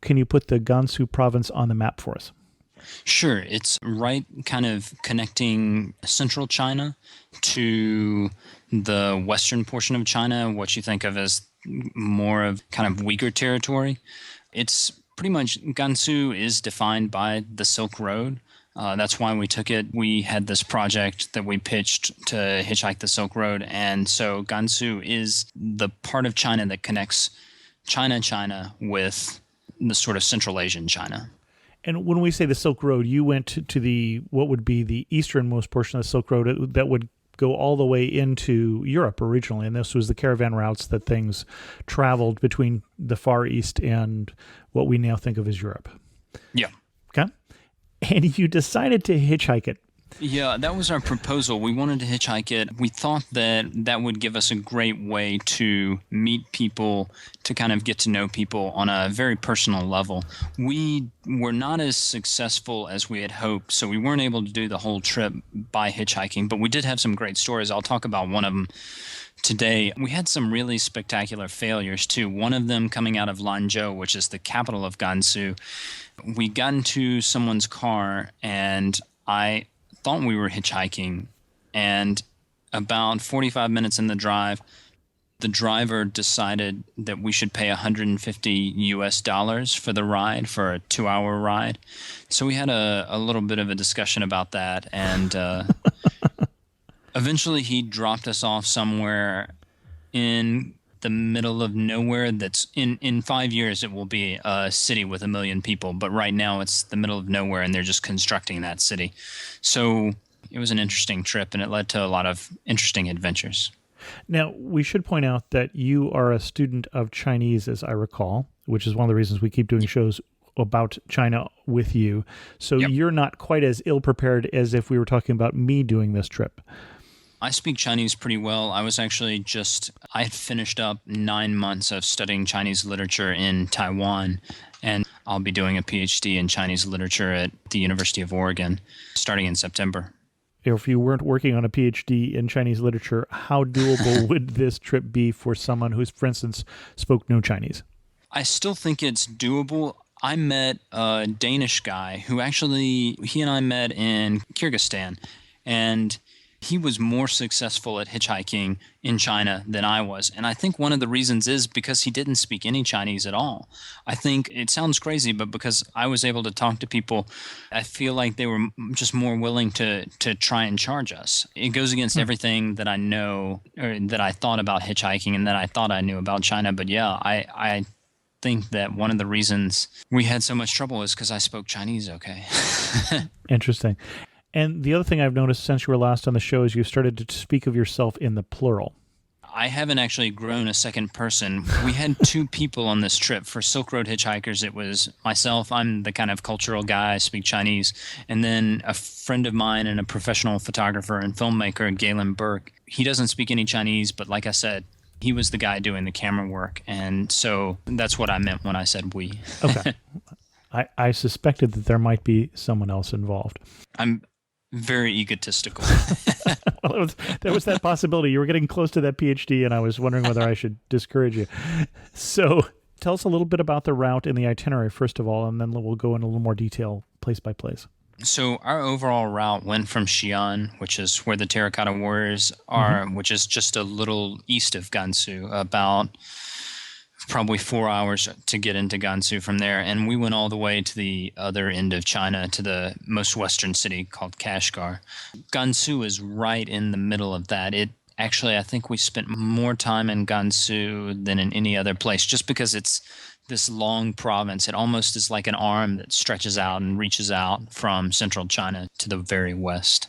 can you put the Gansu province on the map for us? Sure. It's right kind of connecting central China to the western portion of China, what you think of as more of kind of Uyghur territory. It's pretty much, Gansu is defined by the Silk Road. That's why we took it. We had this project that we pitched to hitchhike the Silk Road. And so Gansu is the part of China that connects China with the sort of Central Asian China. And when we say the Silk Road, you went to the what would be the easternmost portion of the Silk Road that would go all the way into Europe originally, and this was the caravan routes that things traveled between the Far East and what we now think of as Europe. Yeah. Okay. And you decided to hitchhike it. Yeah, that was our proposal. We wanted to hitchhike it. We thought that that would give us a great way to meet people, to kind of get to know people on a very personal level. We were not as successful as we had hoped, so we weren't able to do the whole trip by hitchhiking, but we did have some great stories. I'll talk about one of them today. We had some really spectacular failures, too. One of them coming out of Lanzhou, which is the capital of Gansu. We got into someone's car, and I thought we were hitchhiking, and about 45 minutes in the drive, the driver decided that we should pay $150 for the ride, for a 2-hour ride. So we had a little bit of a discussion about that, and eventually he dropped us off somewhere in the middle of nowhere. That's in 5 years it will be a city with 1 million people, but right now it's the middle of nowhere and they're just constructing that city. So it was an interesting trip, and it led to a lot of interesting adventures. Now, we should point out that you are a student of Chinese, as I recall, which is one of the reasons we keep doing shows about China with you. So You're not quite as ill-prepared as if we were talking about me doing this trip. I speak Chinese pretty well. I had finished up 9 months of studying Chinese literature in Taiwan, and I'll be doing a PhD in Chinese literature at the University of Oregon starting in September. If you weren't working on a PhD in Chinese literature, how doable would this trip be for someone who's, for instance, spoke no Chinese? I still think it's doable. I met a Danish guy who he and I met in Kyrgyzstan, and he was more successful at hitchhiking in China than I was. And I think one of the reasons is because he didn't speak any Chinese at all. I think it sounds crazy, but because I was able to talk to people, I feel like they were just more willing to try and charge us. It goes against everything that I know, or that I thought about hitchhiking and that I thought I knew about China. But yeah, I think that one of the reasons we had so much trouble is because I spoke Chinese okay. Interesting. And the other thing I've noticed since you were last on the show is you started to speak of yourself in the plural. I haven't actually grown a second person. We had 2 people on this trip. For Silk Road Hitchhikers, it was myself. I'm the kind of cultural guy. I speak Chinese. And then a friend of mine and a professional photographer and filmmaker, Galen Burke. He doesn't speak any Chinese, but like I said, he was the guy doing the camera work. And so that's what I meant when I said we. Okay. I suspected that there might be someone else involved. I'm very egotistical. Well, there was that possibility. You were getting close to that PhD, and I was wondering whether I should discourage you. So tell us a little bit about the route and the itinerary, first of all, and then we'll go in a little more detail place by place. So our overall route went from Xi'an, which is where the Terracotta Warriors are, which is just a little east of Gansu, about probably 4 hours to get into Gansu from there. And we went all the way to the other end of China, to the most western city called Kashgar. Gansu is right in the middle of that. I think we spent more time in Gansu than in any other place, just because it's this long province. It almost is like an arm that stretches out and reaches out from central China to the very west.